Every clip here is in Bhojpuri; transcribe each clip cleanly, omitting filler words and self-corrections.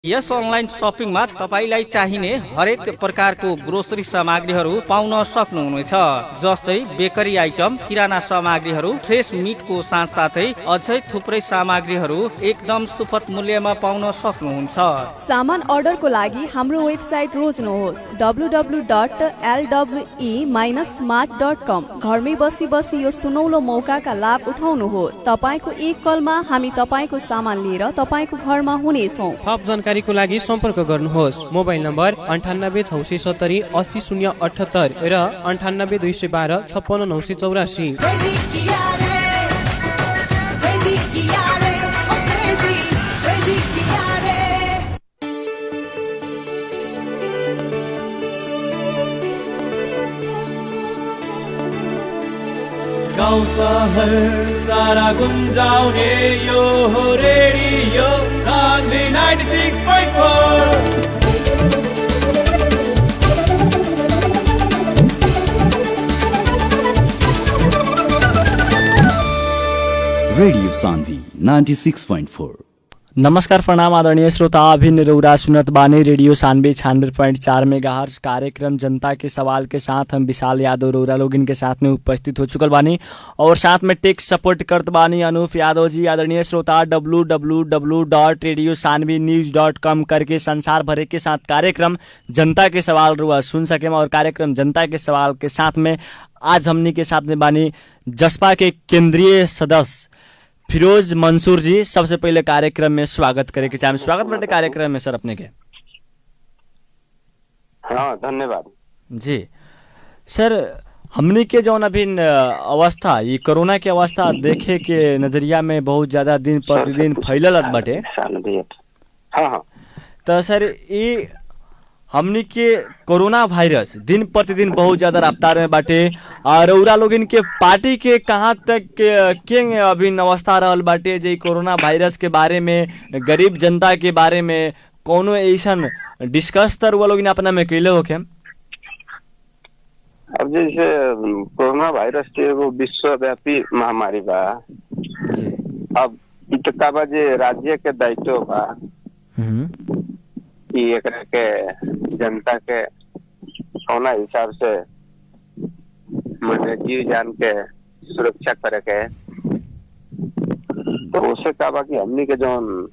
यस अनलाइन सपिङमा तपाईलाई चाहिने हरेक प्रकारको ग्रोसरी सामग्रीहरू पाउन सक्नुहुनेछ। जस्तै बेकरी आइटम, किराना सामग्रीहरू, फ्रेस मिटको साथसाथै अझै थुप्रै सामग्रीहरू एकदम सुपथ मूल्यमा पाउन सक्नुहुन्छ। सामान अर्डरको लागि हाम्रो वेबसाइट रोज्नुहोस् www.lwe-smart.com। घरमै बसी बसी यो सुनौलो मौकाका लाभ उठाउनुहोस्। तपाईको एक कलमा हामी तपाईको सामान लिएर तपाईको घरमा हुनेछौँ। थप जानकारीको लागि सम्पर्क गर्नुहोस्। मोबाइल नम्बर 98 670 80 078 र 98 212 56 984। गाउँ सहर सारा गुन्जाउने यो हो रेडियो सान्वी 96.4। रेडियो सान्वी 96.4। नमस्कार, प्रणाम आदरणीय श्रोता। अभिन्न रौरा सुनत बानी रेडियो सानवे 96.4 मेगाहर्ट्ज कार्यक्रम जनता के सवाल के साथ हम विशाल यादव रौरा लोग इनके साथ में उपस्थित हो चुकल बानी और साथ में टेक सपोर्ट करत बानी अनूप यादव जी। आदरणीय श्रोता, www.radiosanvinews.com करके संसार भरे के साथ कार्यक्रम जनता के सवाल रुआ सुन सके और कार्यक्रम जनता के सवाल के साथ में आज हमनी के साथ में बानी जसपा के केंद्रीय सदस्य फिरोज मंसूर जी। सबसे पहले कार्यक्रम में स्वागत करे के चाहे। स्वागत बटे कार्यक्रम में सर अपने के। हाँ, धन्यवाद जी सर। हमनी के जौन अभी अवस्था ये कोरोना के अवस्था देखे के नजरिया में बहुत ज्यादा दिन प्रतिदिन फैलल बाटे। हाँ। तो सर ये हमनी के कोरोना वायरस दिन प्रतिदिन बहुत ज्यादा रफ्तार में बाटे और रउरा लोग इनके पार्टी के कहाँ तक के अभी अवस्था रहल बाटे जे कोरोना वायरस के बारे में, गरीब जनता के बारे में कोनो ऐसन डिस्कस तर वो लोग अपना में कैले होके? अब जैसे कोरोना वायरस के एगो विश्वव्यापी महामारी बा। अब इतना बजे राज्य के दायित्व बा कि एकरा के जनता के कौना हिसाब से जीव जान के सुरक्षा करे के। तो उसे कहा कि हमनी के जौन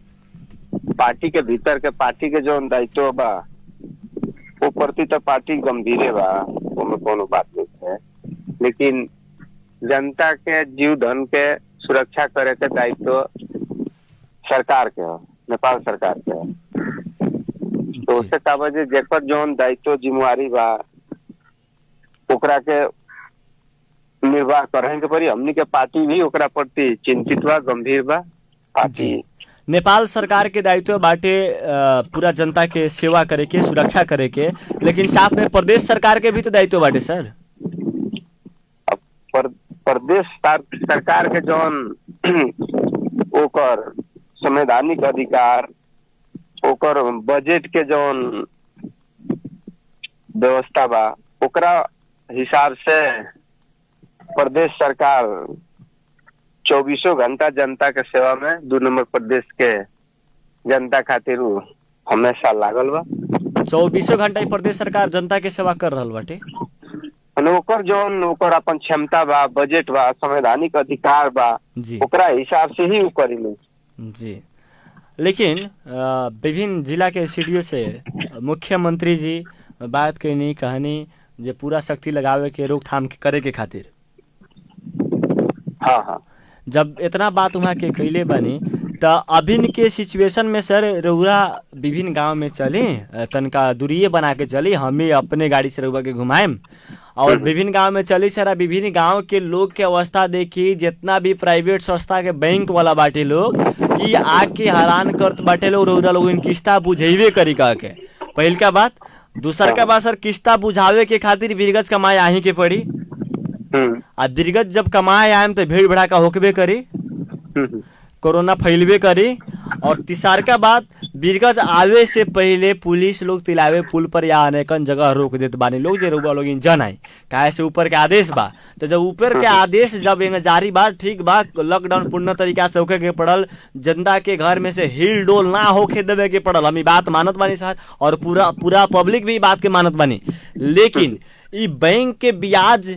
पार्टी के भीतर के पार्टी के जौन दायित्व बा वो प्रति तो पार्टी गंभीर बा, उसमें कोनो बात नहीं है, लेकिन जनता के जीव धन के सुरक्षा करे के दायित्व सरकार के हो, नेपाल सरकार के हो। तो उससे कहा जेकर जौन दायित्व जिम्मेवारी बा ओकरा के निर्वाह करे के पड़ी। हमनी के पार्टी भी ओकरा प्रति चिंतित बा, गंभीर बा। पार्टी नेपाल सरकार के दायित्व बाटे पूरा जनता के सेवा करे के, सुरक्षा करे के, लेकिन साथ में प्रदेश सरकार के भी तो दायित्व बाटे सर। प्रदेश सरकार के जौन ओकर संवैधानिक अधिकार, ओकर बजट के जौन व्यवस्था बा ओकरा हिसाब से प्रदेश सरकार 24 घंटा जनता के सेवा में 2 नंबर प्रदेश के जनता खातिर हमेशा लागल बा। 24 घंटा प्रदेश सरकार जनता के सेवा कर रहल बाटे। ओकर जौन ओकर अपन क्षमता बा, बजट बा, संवैधानिक अधिकार बा, ओकरा हिसाब से ही करी जी। लेकिन विभिन्न जिला के सीडीओ से मुख्यमंत्री जी बात कहनी कहनी जे पूरा शक्ति लगावे के रोकथाम करे के खातिर। हाँ। जब इतना बात वहाँ के कैले बनी तो अभी के सिचुएशन में सर रउरा विभिन्न गांव में चली, तनका दूरिये बना के चली, हमें अपने गाड़ी से रउरा के घुमाएम और विभिन्न गांव में चली सर। विभिन्न गांव के लोग के अवस्था देखी, जितना भी प्राइवेट संस्था के बैंक वाला बाटे लोग ये आके हैरान करत बाटे लोग। रउरा लोग इन किस्ता बुझेबे करी कह के पहल का बात। दूसर का बात सर, किस्ता बुझावे के खातिर बिरगज कमाए आही के पड़ी आ बिरगज जब कमाए आयम तो भीड़ भड़ाका होकबे करी, कोरोना फैलबे करी। और तीसर का बात, बिरगज आवे से पहले पुलिस लोग तिलावे पुल पर या अनेकन जगह रोक देत बानी लोग जे रउआ लोग जन आई काहे से ऊपर के आदेश बा। तो जब ऊपर के आदेश जब एंगे जारी बा ठीक बा, लॉकडाउन पूर्ण तरीका से होके के पड़ल, जनता के घर में से हिल डोल ना होके देवे के पड़ल, हम ई बात मानत बानी सर, और पूरा पब्लिक भी बात के मानत बानी। लेकिन ई बैंक के ब्याज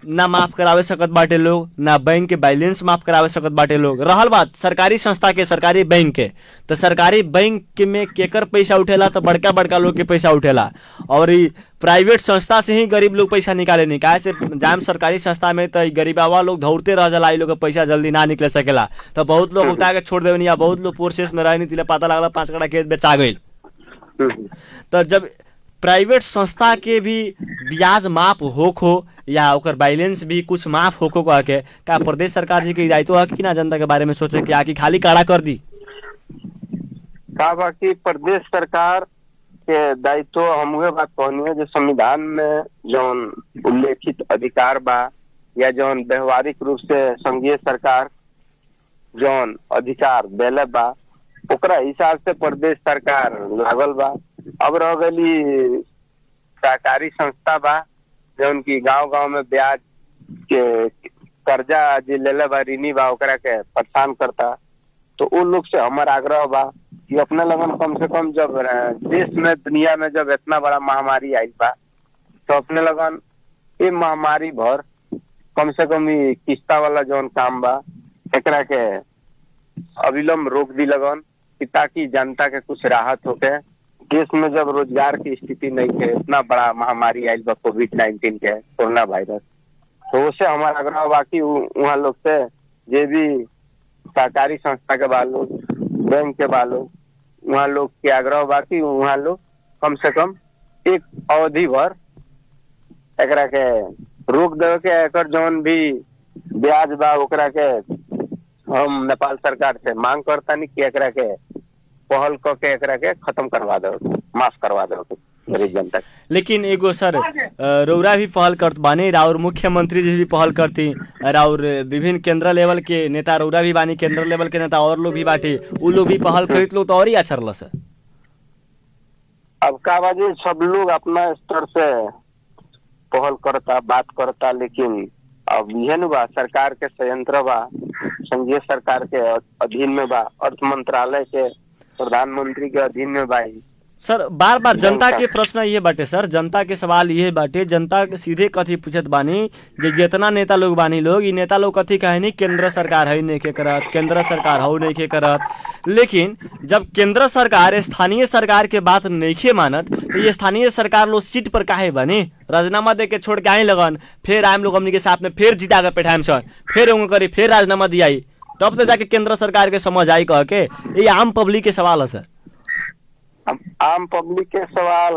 ना माफ करावे सकत बाटे लोग, ना बैंक के बैलेंस माफ करावे सकत बाटे लोग। रहल बात सरकारी संस्था के, सरकारी बैंक के, तो सरकारी बैंक में केकर पैसा उठेला तो बड़का बड़का लोग के पैसा उठेला, और ई प्राइवेट संस्था से ही गरीब लोग पैसा निकाले नहीं। काहे से जाम सरकारी संस्था में तो गरीबावा लोग दौड़ते रह जाला, ई लोग के पैसा जल्दी ना निकले सकेला, तो बहुत लोग उठा के छोड़ देवे, या बहुत लोग प्रोसेस में रह नहीं, पता लगला 5 कट्ठा खेत बेचा गई। तो जब प्राइवेट संस्था के भी ब्याज माफ होखो या ओकर बैलेंस भी कुछ माफ होखो कह के का प्रदेश सरकार जी के दायित्व है कि ना जनता के बारे में सोचे कि आके खाली काड़ा कर दी? का बाकी प्रदेश सरकार के दायित्व हम बात कहनी है जो संविधान में जौन उल्लेखित अधिकार बा या जौन व्यवहारिक रूप से संघीय सरकार जौन अधिकार देले बा ओकरा हिसाब से प्रदेश सरकार लागल बा। अब रह गई सहकारी संस्था बा जौन की गांव में ब्याज के कर्जा जे लेले बा ऋणी बा ओकरा के परेशान करता, तो उन लोग से हमारा आग्रह बा कि अपने लगन कम से कम जब देश में दुनिया में जब इतना बड़ा महामारी आई बा तो अपने लगन ये महामारी भर कम से कम ये किस्ता वाला जौन काम बा एकरा के अविलंब रोक दी लगन कि ताकि जनता के कुछ राहत होके। देश में जब रोजगार की स्थिति नहीं है, इतना बड़ा महामारी आई बा कोविड-19 के कोरोना वायरस, तो उससे हमारा आग्रह बा कि वहाँ लोग से जे भी सहकारी संस्था के बालो बैंक के बालो वहाँ लोग के आग्रह बा कि वहाँ लोग कम से कम एक अवधि भर एकरा के रोक देवे के, एकर जौन भी ब्याज बा ओकरा के हम नेपाल सरकार से मांग करता नहीं कि एकरा के पहल करके एकरा के खत्म करवा दो, माफ करवा दो गरीब जनता। लेकिन एगो सर रउरा भी पहल करत बानी, और मुख्यमंत्री जी भी पहल करती, और विभिन्न केंद्र लेवल के नेता रउरा भी बानी, केंद्र लेवल के नेता और लोग भी बाटे, उ लोग भी पहल करित लोग तो और ही अच्छा रहल सर। अब का बाजी सब लोग अपना स्तर से पहल करता बात करता, लेकिन अब यह न बा सरकार के संयंत्र बा संघीय सरकार के अधीन में बा, अर्थ मंत्रालय के प्रधानमंत्री के अधीन में बा। सर बार बार जनता के प्रश्न ये बाटे सर, जनता के सवाल ये बाटे, जनता सीधे कथी पूछत बानी जे जितना नेता लोग बानी लोग, ये नेता लोग कथी कहे नहीं केंद्र सरकार है नहीं के करत, केंद्र सरकार हो नहीं के करत। लेकिन जब केंद्र सरकार स्थानीय सरकार के बात नहीं के मानत तो ये स्थानीय सरकार लोग सीट पर काहे बनी, राजीनामा दे के छोड़ के आए लगन, फिर आए लोग हमनी के साथ में फिर जिता के बैठाएम सर, फिर उंग करी फिर राजीनामा दियाई, तब तो जाके केंद्र सरकार के समझ आई कह के। ये आम पब्लिक के सवाल है सर। आम पब्लिक के सवाल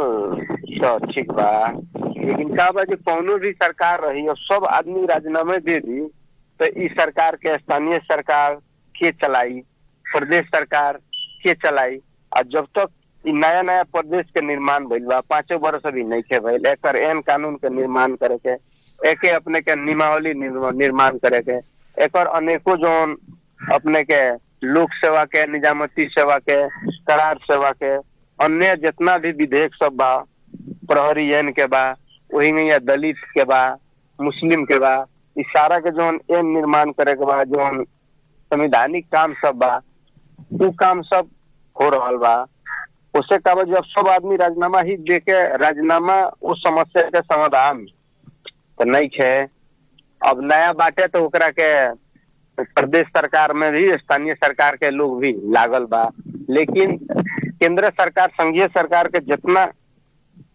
तो ठीक बा, लेकिन का बा कौनो भी सरकार रही और सब आदमी राजीनामा दे दी तो इस सरकार के स्थानीय सरकार के चलाई, प्रदेश सरकार के चलाई। और जब तक नया नया प्रदेश के निर्माण भइल बा 5 वर्ष अभी नहीं के भइल, एकर एन कानून के निर्माण करे के, एके अपने के नियमावली निर्माण करे के, एकर अनेकों जोन अपने के लोक सेवा के, निजामती सेवा के, करार सेवा के, अन्य जितना भी विधेयक सब बा, प्रहरी एन के बा, वही में या दलित के बा, मुस्लिम के बा, इस सारा के जोन एन निर्माण करे के बा, जोन संवैधानिक काम सब बा, वो काम सब हो रहा बा। उससे का जब सब आदमी राजीनामा ही दे के, राजीनामा उस समस्या के समाधान तो नहीं है। अब नया बाटे तो ओकरा के प्रदेश सरकार में भी स्थानीय सरकार के लोग भी लागल बा, लेकिन केंद्र सरकार संघीय सरकार के जितना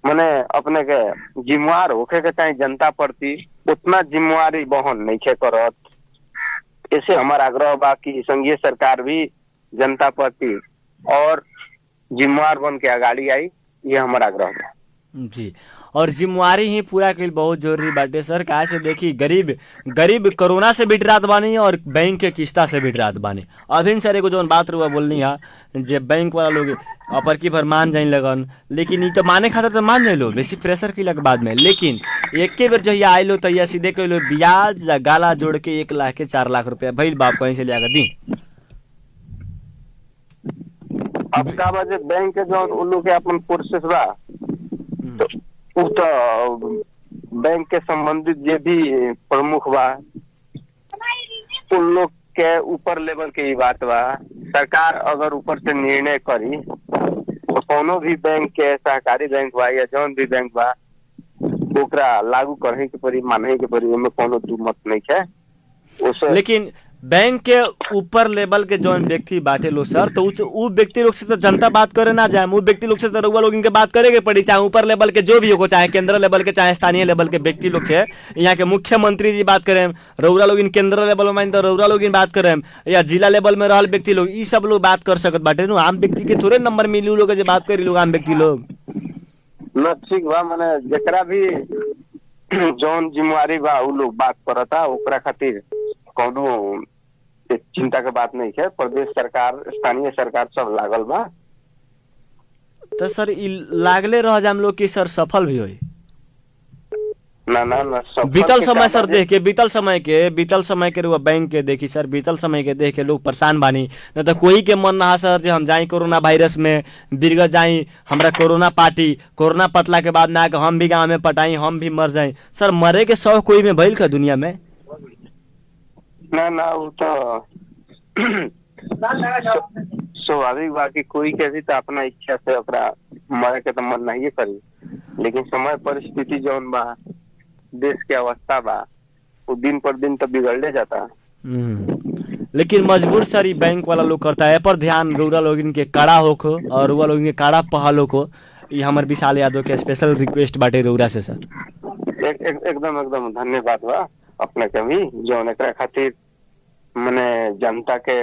माने अपने के जिम्मेवार होके के चाहे जनता प्रति उतना जिम्मेवारी बहन नहीं के करत। ऐसे हमारा आग्रह बा कि संघीय सरकार भी जनता प्रति और जिम्मेवार बन के आगाड़ी आई, ये हमारा आग्रह बा जी। और जिम्मेवारी ही पूरा कईल बहुत जरूरी बाटे सर। काहे से देखी गरीब कोरोना से बिट रात बानी और बैंक के किस्ता से बिट रात बानी। अभिन सर एगो जोन बात रुआ बोलनी है जे बैंक वाला लोग अपर की भर मान जाए लगन, लेकिन ये तो माने खातर तो मान जाए लो, बेसी प्रेशर की लग बाद में, लेकिन एक बेर जहिया आये लो तहिया सीधे कह लो ब्याज गाला जोड़ के 1 लाख के 4 लाख रुपया भइल बाप कहीं से लिया दी। अब का बजे बैंक के जो उन लोग के अपन प्रोसेस बा तो उ तो बैंक के संबंधित जे भी प्रमुख बा उन लोग के ऊपर लेवल के ही बात बा। सरकार अगर ऊपर से निर्णय करी तो कोनो भी बैंक के सहकारी बैंक बा या जौन भी बैंक बा ओकरा लागू करे के पड़ी, माने के पड़ी, ओमे कोनो दू मत नहीं है। लेकिन बैंक के ऊपर लेवल के जौन व्यक्ति बाटे लो सर, तो उ व्यक्ति लोग से तो जनता बात करे ना जाए, उ व्यक्ति लोग से तो रउआ लोग इनके बात करे के पड़ी, चाहे ऊपर लेवल के जो भी हो, चाहे केंद्र लेवल के चाहे स्थानीय लेवल के व्यक्ति लोग से। यहाँ के मुख्यमंत्री जी बात करें, रउरा लोग इन केंद्र लेवल में तो रउरा लोग इन बात करें, या जिला लेवल में रहल व्यक्ति लोग, ई सब लोग बात कर सकत बाटे नु। आम व्यक्ति के थोड़े नंबर मिली उ लोग जे बात करी लोग, आम व्यक्ति लोग न ठीक बा। माने जेकरा भी जौन जिम्मेवारी बा उ लोग बात करता, ओकरा खातिर कोनो चिंता के बात नहीं है। प्रदेश सरकार, स्थानीय सरकार सब लागल बा। तो सर लागले रह जाम लोग की सर सफल भी होई ना बीतल समय सर देख के, बीतल समय के रुआ बैंक के देखी सर, बीतल समय के देख के लोग परेशान बानी। न तो कोई के मन ना सर जे हम जाई कोरोना वायरस में बिरग जाई, हमरा कोरोना पार्टी, कोरोना पटला के बाद ना हम भी गाँव में पटाई, हम भी मर जाई। सर मरे के शौक कोई में भइल का दुनिया में? ना वो तो स्वाभाविक बा कि कोई के भी तो अपना इच्छा से ओकरा मरे के तो मन नहीं करी, लेकिन समय परिस्थिति जौन बा, देश के अवस्था बा, वो दिन पर दिन तो बिगड़ले जाता। लेकिन मजबूर सर ये बैंक वाला लोग करता है पर ध्यान, रउरा लोग इनके कड़ा होखो और रउरा लोग इनके कड़ा पहल होखो, ये हमारे विशाल यादव के स्पेशल रिक्वेस्ट बाटे रउरा से सर। एकदम धन्यवाद बा अपने के भी, जौन एकरा खातिर मने जनता के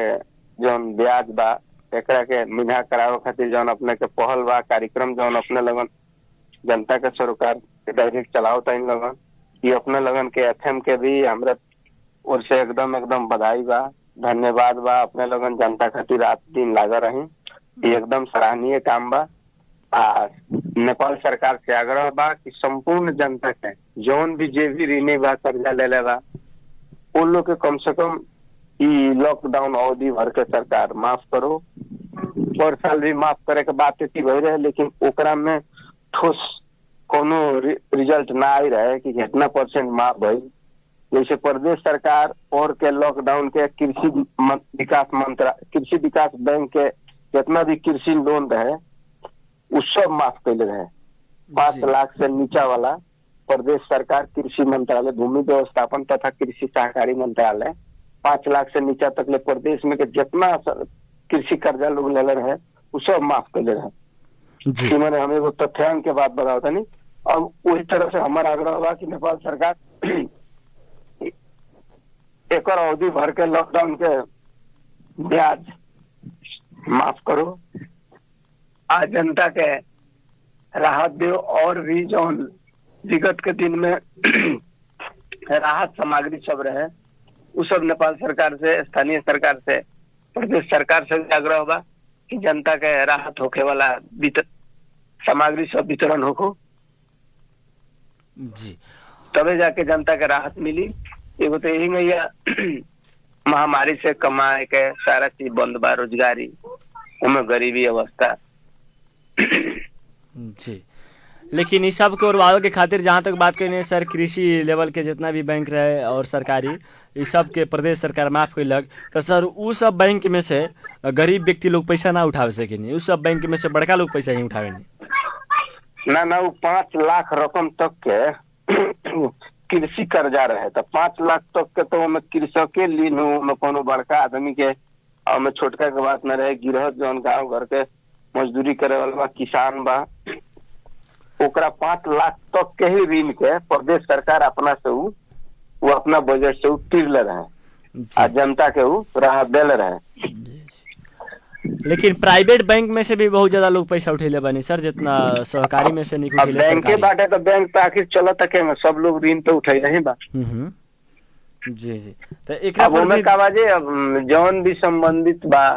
जौन ब्याज बा एकरा के मिना करावे खातिर जौन अपने के पहल बा, कार्यक्रम जौन अपने लगन जनता के सरकार के डायरेक्ट चलाओ इन लगन, ये अपने लगन के एफएम के भी हमरा ओर से एकदम बधाई बा, धन्यवाद बा। अपने लगन जनता खातिर रात दिन लागा रही, ये एकदम सराहनीय काम बा। नेपाल सरकार से आग्रह बा कि संपूर्ण जनता के जौन भी जे भी ऋणी बा, कर्जा ले बा, उन लोग के कम से कम लॉकडाउन अवधि भर के सरकार माफ करो। पर साल भी माफ करे के बात थी भई रहे, लेकिन ओकरा में ठोस कोनो रिजल्ट ना आई रहे कि कितना % माफ भई। जैसे प्रदेश सरकार और के लॉकडाउन के कृषि विकास बैंक के जितना भी कृषि लोन रहे उ सब माफ कैले रहे। 5 लाख से नीचा वाला प्रदेश सरकार कृषि मंत्रालय, भूमि व्यवस्थापन तथा कृषि सहकारी मंत्रालय 5 लाख से नीचा तक ले प्रदेश में के जितना कृषि कर्जा लोग ले रहे वो सब माफ कर ले रहे। मैंने हमें वो तथ्यांक के बात बताओ था नहीं। अब वही तरह से हमारा आग्रह हुआ कि नेपाल सरकार एक अवधि भर के लॉकडाउन के ब्याज माफ करो, आज जनता के राहत दो, और भी जो विगत के दिन में राहत सामग्री सब रहे उस सब नेपाल सरकार से, स्थानीय सरकार से, प्रदेश सरकार से आग्रह होगा कि जनता के राहत होके वाला सामग्री सब वितरण हो जी, तबे जाके जनता के राहत मिली। एगो तो यही मैया महामारी से कमाए के सारा चीज बंद बा, रोजगारी, उनमें गरीबी अवस्था जी। लेकिन इस सब को उड़वावे के खातिर जहाँ तक बात करें सर, कृषि लेवल के जितना भी बैंक रहे और सरकारी, इस सब के प्रदेश सरकार माफ कैलक, तो सर उ सब बैंक में से गरीब व्यक्ति लोग पैसा ना उठावे सके नहीं, उस सब बैंक में से बड़का लोग पैसा ही उठावे नहीं ना। वो 5 लाख रकम तक के कृषि कर्जा रहे, तो 5 लाख तक के तो हमें कृषक के लीन हो, में कोनो बड़का आदमी के और छोटका के बात न रहे। गिरहत जौन गाँव घर के मजदूरी करे वाला बा, किसान बा, ओकरा 5 लाख तक के ही ऋण के प्रदेश सरकार अपना से वो अपना बजट से तीर ले रहे आ जनता के वो राहत दे रहे। लेकिन प्राइवेट बैंक में से भी बहुत ज्यादा लोग पैसा उठेले बानी सर, जितना सहकारी में से नहीं उठेले। बैंक के बाटे तो बैंक तो आखिर चलत के में सब लोग ऋण तो उठाई नहीं बा। जी जी। तो एकरा अब ओमे का बाजे, अब जौन भी संबंधित बा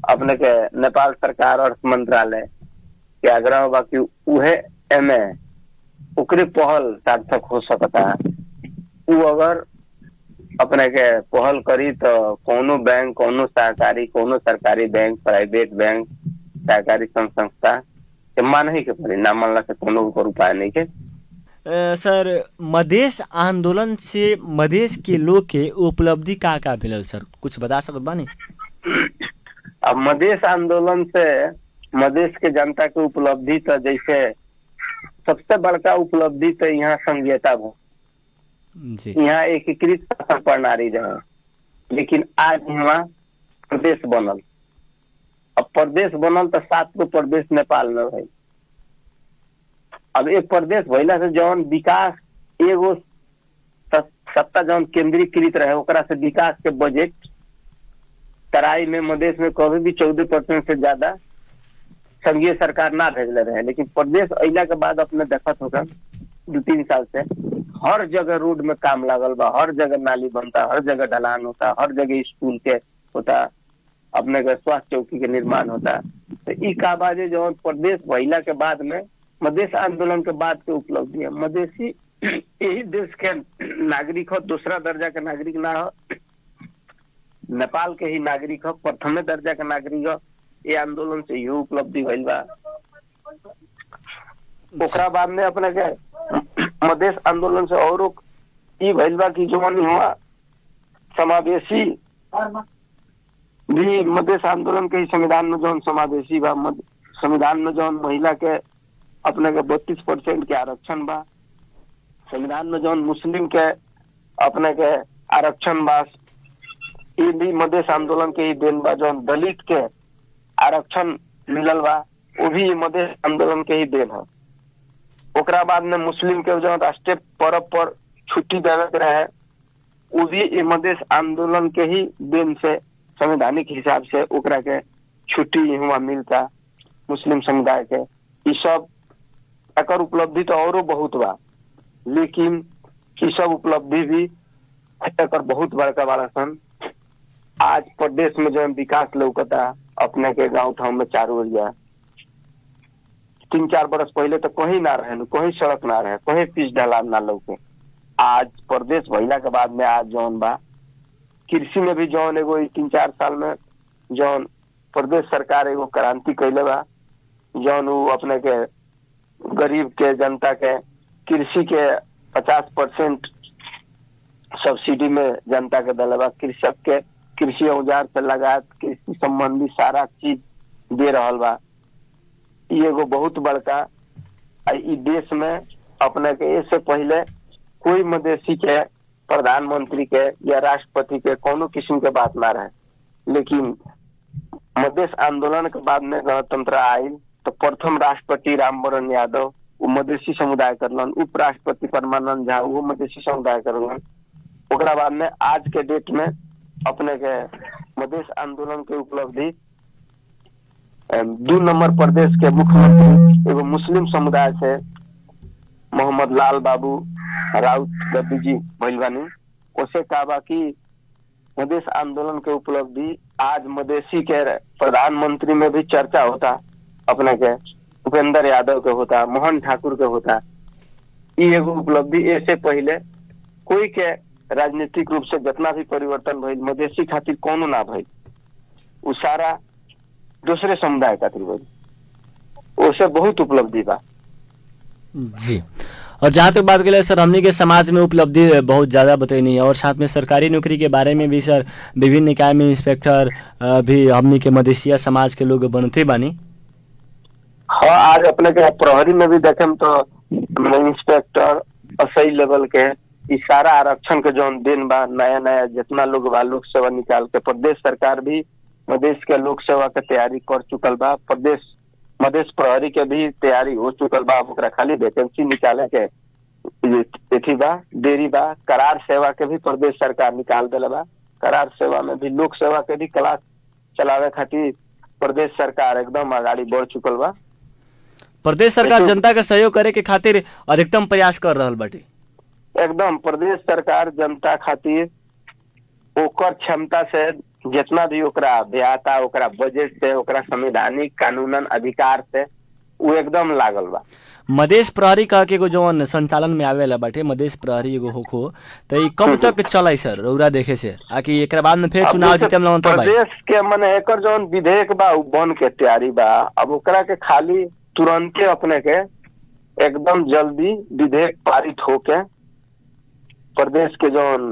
अपने के नेपाल सरकार और मंत्रालय के आग्रह बा कि उहे एमे ओकरे पहल सार्थक हो सकता है। वो अगर अपने के पहल करी तो कोनो बैंक, कोनो सहकारी, कोनो सरकारी बैंक, प्राइवेट बैंक, सहकारी संघ संस्था के मानही के पड़ी, ना मानला से कोनो ऊपर उपाय नहीं के। सर मधेश आंदोलन से मधेश के लोग के उपलब्धि का मिलल सर, कुछ बता सकत बानी? अब मधेश आंदोलन से मधेश के जनता के उपलब्धि तो जैसे सबसे बड़का उपलब्धि तो यहाँ संघीयता भो, यहाँ एकीकृत शासन प्रणाली रहे, लेकिन आज यहाँ प्रदेश बनल। अब प्रदेश बनल तो 7 गो प्रदेश नेपाल में भाई। अब एक प्रदेश भइला से जौन विकास एगो सत्ता जौन केंद्रीकृत रहे, ओकरा से विकास के बजट तराई में मधेश में कभी भी 14% से ज्यादा संघीय सरकार ना भेजले रहे। लेकिन प्रदेश अइला के बाद अपने देखत होगा 2-3 साल से हर जगह रोड में काम लागल बा, हर जगह नाली बनता, हर जगह ढलान होता, हर जगह स्कूल के होता, अपने के स्वास्थ्य चौकी के निर्माण होता। तो ई का बाजे जो प्रदेश भइला के बाद में मधेश आंदोलन के बाद के उपलब्धि है। मधेसी यही देश के नागरिक हो, दूसरा दर्जा के नागरिक ना हो, नेपाल के ही नागरिक हो, प्रथम दर्जा के नागरिक हो। ये आंदोलन से यही उपलब्धि भइल बा। ओकरा बाद में अपने के मधेश आंदोलन से और ई भइल बा कि जवन हुआ समावेशी भी मधेश आंदोलन के संविधान में जौन समावेशी बा, संविधान में जौन महिला के अपने के 32% के आरक्षण बा, संविधान में जौन मुस्लिम के अपने के आरक्षण बा, ये भी मधेश आंदोलन के ही देन बा। जौन दलित के आरक्षण मिलल बा, वो भी मधेश आंदोलन के ही देन है। ओकरा बाद में मुस्लिम के जो राष्ट्रीय पर्व पर छुट्टी देवे के रहे, वो भी मधेश आंदोलन के ही देन से संवैधानिक हिसाब से ओकरा के छुट्टी हुआ मिलता मुस्लिम समुदाय के। ये सब एकर उपलब्धि तो औरो बहुत बा, लेकिन ये सब उपलब्धि भी एकर बहुत बड़का बड़ा सन। आज प्रदेश में जो विकास लौकता अपने के गांव ठाव में चारों ओरिया, 3-4 बरस पहले तो कहीं ना रहे, कहीं सड़क ना रहे, कहीं पिच ढलान ना लौके। आज प्रदेश भइला के बाद में आज जौन बा कृषि में भी जौन एगो 3-4 साल में जौन प्रदेश सरकार एगो क्रांति कैले बा, जौन वो अपने के गरीब के जनता के कृषि के 50% सब्सिडी में जनता के दिले बा। कृषक के कृषि औजार से लगा कृषि संबंधी सारा चीज दे रहल बा। ये एगो बहुत बड़का ई देश में अपने के इससे पहले कोई मधेसी के प्रधानमंत्री के या राष्ट्रपति के कोनो किस्म के बात ना रहे, लेकिन मधेश आंदोलन के बाद में गणतंत्र आयल तो प्रथम राष्ट्रपति रामवरण यादव वो मधेसी समुदाय करलन, उपराष्ट्रपति परमानंद झा वो मधेसी समुदाय करलन। ओकरा बाद में आज के डेट में अपने के मधेश आंदोलन के उपलब्धि 2 नंबर प्रदेश के मुख्यमंत्री एगो मुस्लिम समुदाय से मोहम्मद लाल बाबू राउत गद्दी जी भइल बानी। उसे कहा कि मधेश आंदोलन के उपलब्धि आज मधेसी के प्रधानमंत्री में भी चर्चा होता, अपने के उपेंद्र यादव के होता, मोहन ठाकुर के होता। ये एगो उपलब्धि ऐसे पहले कोई के राजनीतिक रूप से जितना भी परिवर्तन भइल मधेसी खातिर कोनो ना भइल, वो सारा दूसरे समुदाय खातिर भइल। उसे बहुत उपलब्धि बा जी। और जहाँ तक बात करें सर, हमने के समाज में उपलब्धि बहुत ज़्यादा बतैनी है, और साथ में सरकारी नौकरी के बारे में भी सर विभिन्न निकाय में इंस्पेक्टर भी हमने के मधेसिया समाज के लोग बनते बानी। हाँ, आज अपने के प्रहरी में भी देखें तो इंस्पेक्टर असही लेवल के इस सारा आरक्षण के जो दिन बा, नया नया जितना लोग बा लोक सेवा निकाल के प्रदेश सरकार भी मधेश के लोक सेवा के तैयारी कर चुकल बा। प्रदेश मधेश प्रहरी के भी तैयारी हो चुकल बा। ओकरा खाली वैकेंसी निकाले के एथी बा, देरी बा। करार सेवा के भी प्रदेश सरकार निकाल दिला बा। करार सेवा में भी लोक सेवा के भी क्लास चलावे खातिर प्रदेश सरकार एकदम आगाड़ी बढ़ चुकल बा। प्रदेश सरकार जनता के सहयोग करे के खातिर अधिकतम प्रयास कर रहल बाटे। एकदम प्रदेश सरकार जनता खातिर ओकर क्षमता से जितना भी ओकरा व्ययता, ओकरा बजट से, ओकरा संवैधानिक कानूनन अधिकार से वो एकदम लागल बा। मधेश प्रहरी कह के एगो जौन संचालन में आवेला बाटे मधेश प्रहरी एगो होखो त ई कब तक चलाई सर रौरा देखे से आकि एकरा बाद में फिर चुनाव जीते में लगन तो भाई प्रदेश के मने एकर जौन विधेयक बा उ बन के तैयारी बा। अब ओकरा के खाली तुरंते अपने के एकदम जल्दी विधेयक पारित होके प्रदेश के जौन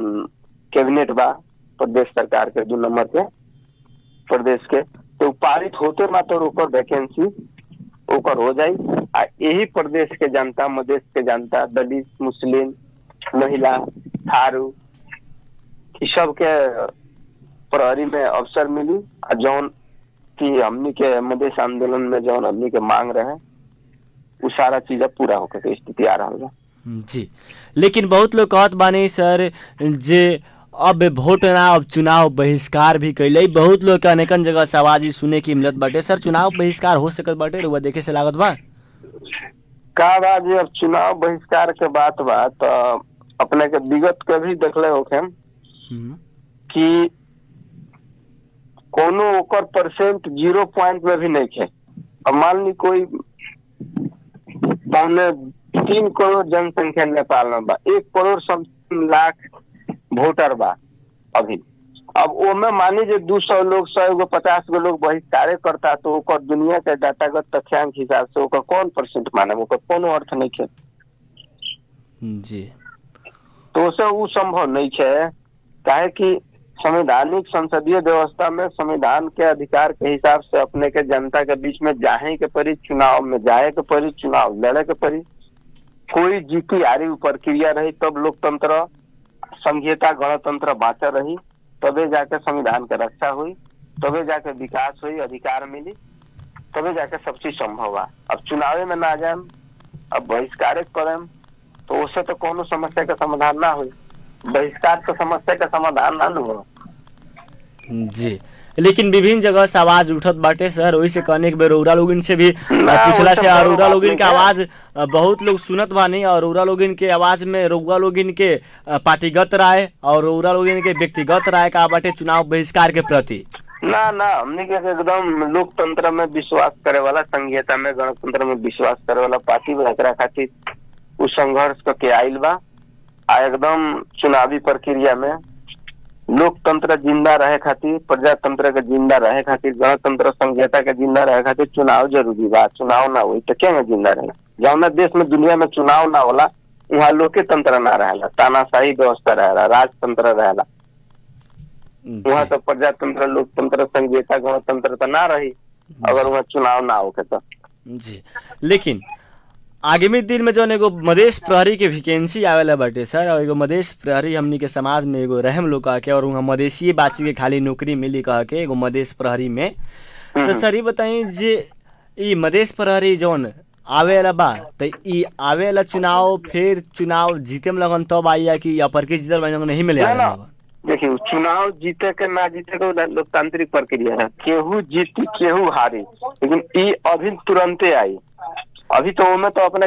कैबिनेट बा प्रदेश सरकार के 2 नंबर के प्रदेश के तो पारित होते मात्र ओकर वैकेंसी ओकर हो जाई। आ यही प्रदेश के जनता मधेश के जनता दलित मुस्लिम महिला थारू ई सब के प्रहरी में अवसर मिली। आ जौन की हमनी के मधेश आंदोलन में जौन हमनी के मांग रहे उ सारा चीज पूरा होके के स्थिति आ रहा है जी। लेकिन बहुत लोग कहत बानी सर जे अब वोट ना अब चुनाव बहिष्कार भी कैले बहुत लोग के अनेकन जगह से आवाज सुने की मिलत बाटे सर चुनाव बहिष्कार हो सकत बाटे रुआ देखे से लागत बा का बा जे अब चुनाव बहिष्कार के बात बा तो अपने के विगत के भी देखले होखे कि कोनो ओकर परसेंट 0 पॉइंट में भी नहीं थे। अब मान ली कोई 3 करोड़ जनसंख्या नेपाल में बा 1 करोड़ समथिंग लाख वोटर बा अभी। अब ओमे मानी जे 200 लोग 100 गो 50 गो लोग बहिष्कार करता तो ओकर दुनिया के डाटागत तथ्यांक हिसाब से ओकर कौन परसेंट माने ओकर कोनो अर्थ नहीं है जी। तो उसे वो संभव नहीं है काहे कि संवैधानिक संसदीय व्यवस्था में संविधान के अधिकार के हिसाब से अपने के जनता के बीच में जाए के परी चुनाव में जाए के परी चुनाव लड़े के परी कोई जीती हारी प्रक्रिया रही तब लोकतंत्र संघीयता गणतंत्र बाँचा रही तबे जाके संविधान के रक्षा हुई तबे जाके विकास हुई अधिकार मिली तबे जाके सब चीज संभव हुआ। अब चुनावे में ना जाए अब बहिष्कार करें तो उससे तो कोनो समस्या का समाधान ना हुई बहिष्कार तो समस्या का समाधान ना हो जी। लेकिन विभिन्न जगह से आवाज उठत बाटे सर वही से कहने के बेर रौरा लोगिन से भी पिछला से रौरा लोगिन के आवाज बहुत लोग सुनत बानी और रौरा लोगिन के आवाज में रौरा लोगिन के पार्टीगत राय और रौरा लोगिन के व्यक्तिगत राय का बाटे चुनाव बहिष्कार के प्रति ना हमने के एकदम लोकतंत्र में विश्वास करे वाला संघीयता में गणतंत्र में विश्वास करे वाला पार्टी एकरा खातिर उ संघर्ष करके आइल बा। आ एकदम चुनावी प्रक्रिया में लोकतंत्र जिंदा रहे खातिर प्रजातंत्र के जिंदा रहे खातिर गणतंत्र संघीयता के जिंदा रहे खातिर चुनाव जरूरी बा। चुनाव ना हुई तो क्या जिंदा रहे जौना देश में दुनिया में चुनाव ना होला वहाँ लोके तंत्र ना रहेला तानाशाही व्यवस्था रहेला राजतंत्र रहेला वहाँ तो प्रजातंत्र लोकतंत्र संघीयता गणतंत्र तो ना रही अगर वहाँ चुनाव ना होके तो जी। लेकिन आगामी दिन में जो एगो मधेश प्रहरी के वैकेंसी आवेला बाटे सर और एगो मधेश प्रहरी हमनी के समाज में एगो रहम लोग कह के और वहाँ मधेसी बाची के खाली नौकरी मिली कह के एगो मधेश प्रहरी में तो सर ये बताई जे ई मधेश प्रहरी जौन आवेला बा तो ई आवेला चुनाव फिर चुनाव जीते में लगन तब आई या कि अपर के जीतल बा नहीं मिले देखिए चुनाव जीते के ना जीते के लोकतांत्रिक प्रक्रिया है केहू जीती केहू हारी लेकिन ई अभी तुरंते आई अभी तो उनमें तो अपने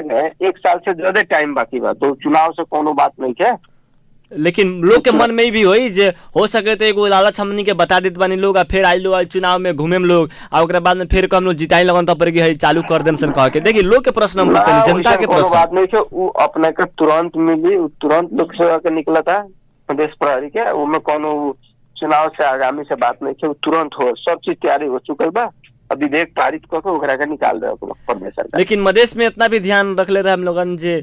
1 साल से ज्यादा टाइम बाकी बा तो चुनाव से कोनो बात नहीं है। लेकिन लोग के मन में भी होई जे हो सके तो एगो लालच हमनी के बता देत बानी लोग फिर आई लोग चुनाव में घूमे में लोग आ ओकरा बाद में फिर कम लोग जिताई लगन तब पर चालू कर देम सन कह के देखिए लोग के प्रश्न हम पूछते जनता के प्रश्न बात नहीं है वो अपने के तुरंत मिली तुरंत लोक सेवा के निकला था प्रदेश प्रहरी के उनमें कोनो चुनाव से आगामी से बात नहीं है तुरंत हो सब चीज तैयारी हो चुकल बा अभी विधेयक पारित करके ओकरा के निकाल दे प्रदेश सरकार। लेकिन मधेश में इतना भी ध्यान रख ले रहे हम लोगन जे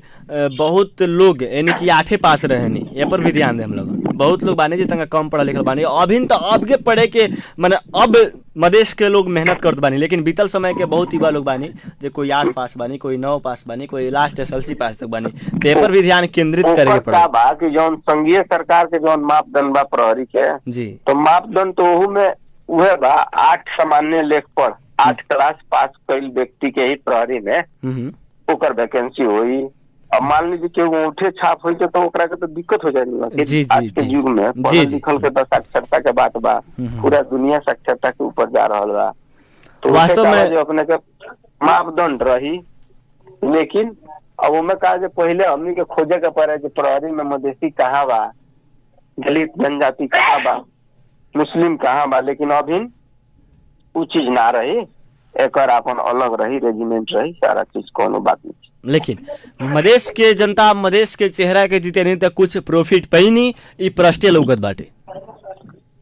बहुत लोग यानी कि 8 पास रहे नहीं ये पर भी ध्यान दे हम लोगन बहुत लोग बानी जे तंगा कम पढ़ा लिखल बानी अभी तो अबके पढ़े के माने अब मधेश के लोग मेहनत करत बानी लेकिन बीतल समय के बहुत युवा लोग बानी जे कोई 8 पास बानी कोई 9 पास बानी कोई लास्ट SLC पास तक बानी ते पर भी ध्यान केंद्रित करे के पड़ा बा कि जौन संघीय सरकार के जौन मापदंड बा प्रहरी के जी तो मापदंड तो ओहू में उहे बा 8 सामान्य लेख पर 8 क्लास पास कईल व्यक्ति के ही प्रहरी में ओकर वैकेंसी हुई। अब मान लीजिए कि वो उठे छाप हुई तो ओकरा के तो दिक्कत हो जाएगी आज के युग में पढ़ल लिखल के तो साक्षरता के बात बा पूरा दुनिया साक्षरता के ऊपर जा रहा बा तो वास्तव में अपने के मापदंड रही लेकिन अब उनमें कहा जे पहले हमनी के खोजे के पड़े कि प्रहरी में मधेसी कहाँ बा दलित जनजाति कहाँ बा मुस्लिम कहाँ बा लेकिन अभी वो चीज ना रही एक अपन अलग रही रेजिमेंट रही सारा चीज कोनो बात नहीं। लेकिन मधेश के जनता मधेश के चेहरा के जीते नहीं तो कुछ प्रॉफिट पैनी ई प्रश्न लौकत बाटे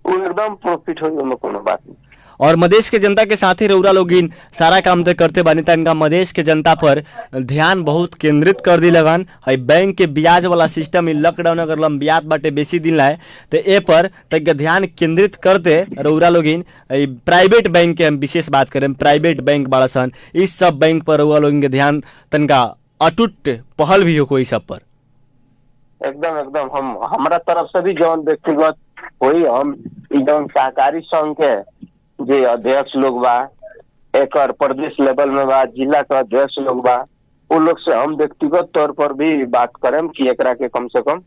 वो एकदम प्रॉफिट होई, ओमे कोनो बात नहीं। और मधेश के जनता के साथ ही रउरा लोगिन सारा काम तो करते बानी त इनका मधेश के जनता पर ध्यान बहुत केंद्रित कर दी लगन है। बैंक के ब्याज वाला सिस्टम ई लॉकडाउन अगर लंबियात बाटे बेसी दिन लाए तो ए पर तक ध्यान केंद्रित करते रउरा लोगिन प्राइवेट बैंक के हम विशेष बात करें, प्राइवेट बैंक बड़ा सन इस सब बैंक पर रउरा लोगिन के ध्यान तनका अटूट पहल भी हो कोई सब पर एकदम एकदम हम हमारा तरफ से भी जौन व्यक्तिगत होई, हम ई जौन सहकारी संघ के जे अध्यक्ष लोग बा, एक प्रदेश लेवल में बा, जिला का अध्यक्ष लोग बा, वो लोग से हम व्यक्तिगत तौर पर भी बात करें कि एकरा के कम से कम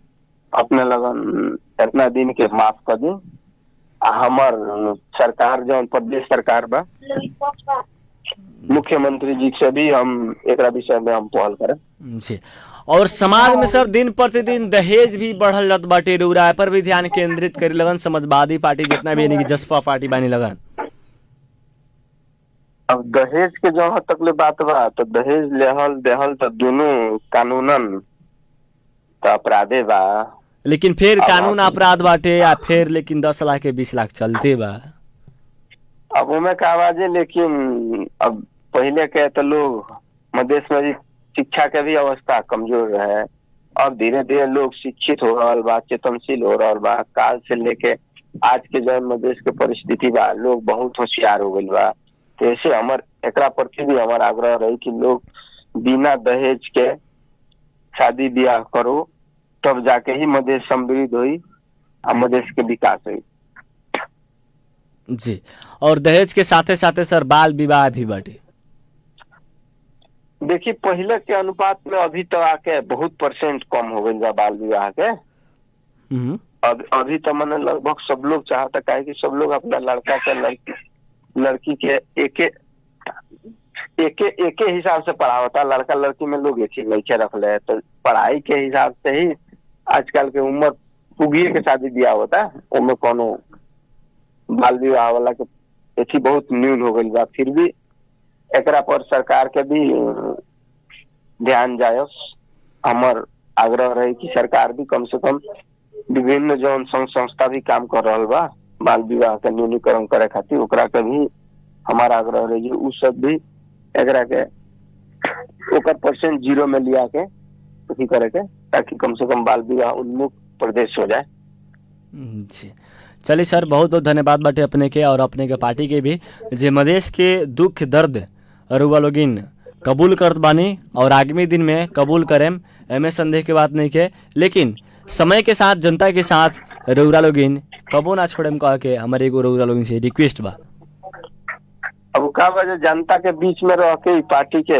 अपने लगन इतना दिन के माफ कर दी। हमार सरकार जो प्रदेश सरकार बा, मुख्यमंत्री जी से भी हम एकरा विषय में हम पहल करें जी। और समाज में सर दिन प्रतिदिन दहेज भी बढ़ल जात बाटे, रउरा पर भी ध्यान केंद्रित करे लगन, समाजवादी पार्टी जितना भी यानी कि जसपा पार्टी बानी लगन। अब दहेज के जहाँ तक ले बात बा तो दहेज लेहल देहल तो दोनों कानूनन तो अपराधे बा, लेकिन फिर कानून अपराध बाटे या फिर लेकिन 10 लाख के 20 लाख चलते बा। अब उमें का आवाजे, लेकिन अब पहले के तो लोग मधेश में भी शिक्षा के भी अवस्था कमजोर है। अब धीरे धीरे लोग शिक्षित हो रहा बा, चेतनशील हो रहा बा, काल से लेके आज के जो मधेश के परिस्थिति बा, लोग बहुत होशियार हो गई बा। तो ऐसे हमार एकरा प्रति भी हमारा आग्रह रही कि लोग बिना दहेज के शादी ब्याह करो, तब जाके ही मधेश समृद्ध हुई और मधेश के विकास हुई जी। और दहेज के साथे साथे सर बाल विवाह भी बाटे। देखिए पहले के अनुपात में अभी तो आके बहुत % कम हो गई बाल विवाह के। अभी तो मैंने लगभग सब लोग चाहता है कि सब लोग अपना लड़का के लड़की के एक हिसाब से पढ़ावता, लड़का लड़की में लोग एक ही लड़के रख ले, तो पढ़ाई के हिसाब से ही आजकल के उम्र पुगिए के शादी ब्याह होता, उनमें कोनो बाल विवाह वाला के एथी बहुत न्यून हो गई बा। फिर भी एकरा पर सरकार के भी ध्यान जाए, हमार आग्रह रहे कि सरकार भी कम से कम विभिन्न जो संघ संस्था भी काम कर रहा बा बाल विवाह के न्यूनीकरण करे खातिर, ओकरा के भी हमारा आग्रह रहे उ सब भी एकरा के ओकर % 0 में लिया के अथी करे के, ताकि कम से कम बाल विवाह उन्मुख प्रदेश हो जाए जी। चलिए सर बहुत बहुत धन्यवाद बाटे अपने के और अपने के पार्टी के भी, जे मधेश के दुख दर्द रउआ लोगिन कबूल करत बानी और आगामी दिन में कबूल करेम, एमे संदेह के बात नहीं के। लेकिन समय के साथ जनता के साथ रउरा लोगिन कबो ना छोड़ेम कह के हमारे एगो रउरा लोगिन से रिक्वेस्ट बा। अब का वजह जनता के बीच में रह के पार्टी के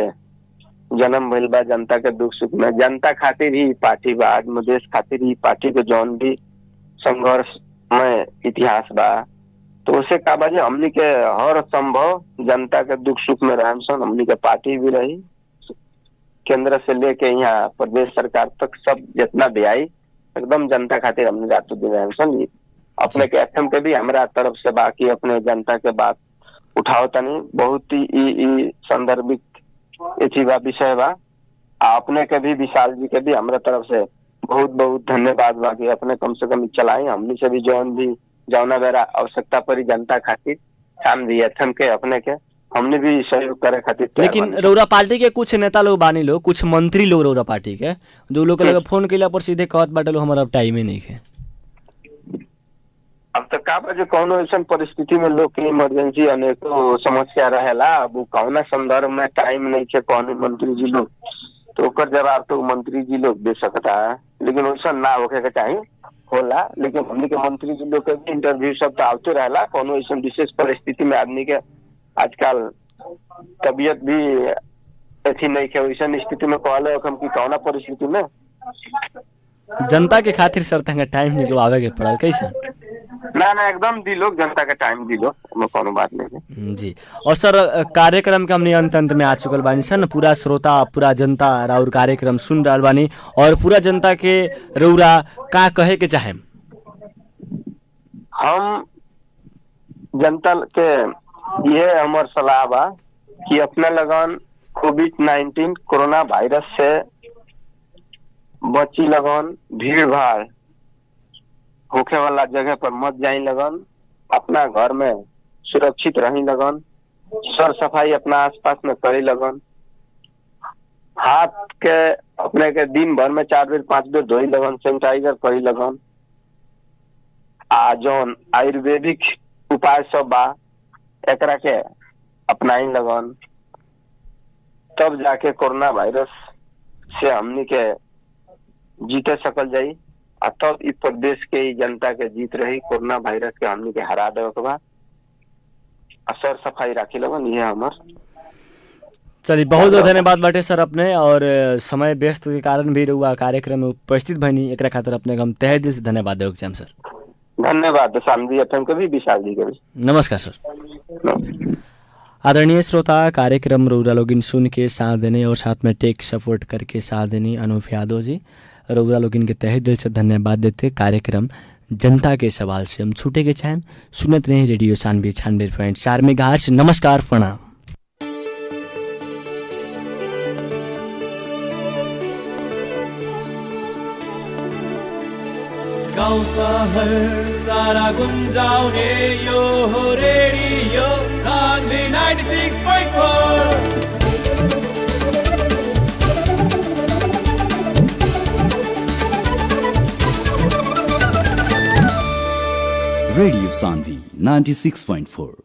जन्म भइल बा, जनता के दुख सुख में जनता खातिर ही पार्टी बा, आज मधेश खातिर ही पार्टी के जौन भी संघर्ष में इतिहास बा, तो उसे का बाजे हमनी के हर संभव जनता के दुख सुख में रहम सन, हमनी के पार्टी भी रही केंद्र से लेके यहाँ प्रदेश सरकार तक सब जितना भी आई एकदम जनता खातिर हमने रातों दिन रहम सन। अपने के एफएम के भी हमारा तरफ से बाकी अपने जनता के बात उठाओ तनी बहुत ही संदर्भिक विषय बा। अपने के भी विशाल जी के भी हमारे तरफ से बहुत बहुत धन्यवाद बा कि अपने कम से कम चलाई, हमनी से भी जौना बेरा आवश्यकता पड़ी जनता खातिर शाम दी एफएम के अपने के हमने भी सहयोग करे खातिर। लेकिन रउरा पार्टी के कुछ नेता लोग बानी लोग, कुछ मंत्री लोग रउरा पार्टी के, जो लोग के फोन केला पर सीधे कहत बाटे लो हमारा टाइम ही नहीं है। अब तो का बजे कौनो ऐसा परिस्थिति में लोग के इमरजेंसी अनेको समस्या रहेला, अब कौना संदर्भ में टाइम नहीं है कौन मंत्री जी लोग, तो ओकर जवाब तो मंत्री जी लोग दे सकता है, लेकिन वैसा ना होके के चाहिए होला। लेकिन हमने के मंत्री जी लोग के भी इंटरव्यू सब तो आते रहेला, कोनो ऐसा विशेष परिस्थिति में आदमी के आजकल तबीयत भी ऐसी नहीं है, वैसा स्थिति में कहले हम की कौना परिस्थिति में जनता के खातिर सर तंगा टाइम निकलवावे के पड़ल कैसे ना एकदम दिलो जनता का टाइम दिलो, कोनो बात नहीं है जी। और सर कार्यक्रम के हमने अंत में आ चुकल बानी सन, पूरा श्रोता पूरा जनता राउर कार्यक्रम सुन रहा बानी और पूरा जनता के रउरा का कहे के चाहे। हम जनता के ये हमार सलाह बा कि अपना लगन कोविड-19 कोरोना वायरस से बची लगन, भीड़ भाड़ होखे वाला जगह पर मत जाई लगन, अपना घर में सुरक्षित रही लगन, सर सफाई अपना आसपास में करी लगन, हाथ के अपने के दिन भर में 4 बेर 5 बेर धोई लगन, सैनिटाइजर करी लगन। आ जौन आयुर्वेदिक उपाय सब बा एकरा के अपनाई लगन, तब जाके कोरोना वायरस से हमनी के जीते सकल जाई। आ तब इस प्रदेश के जनता के जीत रही, कोरोना वायरस के हमनी के हरा देवे के बा। सर सफाई राखी लगन, ये हमार। चलिए बहुत बहुत धन्यवाद बाटे सर अपने, और समय व्यस्त के कारण भी रहुआ कार्यक्रम में उपस्थित भइनी, एकरा खातिर अपने हम तहे दिल से धन्यवाद देवे के चाहम सर। धन्यवाद शामजी एफएम के भी, विशाल जी के भी। नमस्कार सर। आदरणीय श्रोता, कार्यक्रम रौरा लोगिन सुन के साथ देने और साथ में टेक सपोर्ट करके साथ देने अनूप यादव जी, रौरा लोगिन के तहे दिल से धन्यवाद देते। कार्यक्रम जनता के सवाल से हम छूटे के चाहें, सुनत रहे रेडियो सानवी 96.4 मेगाहर्ट्ज। नमस्कार, प्रणाम। गाउँ शहर सारा गुन्जाउने यो हो रेडियो सान्वी 96.4। Radio Sandhi 96.4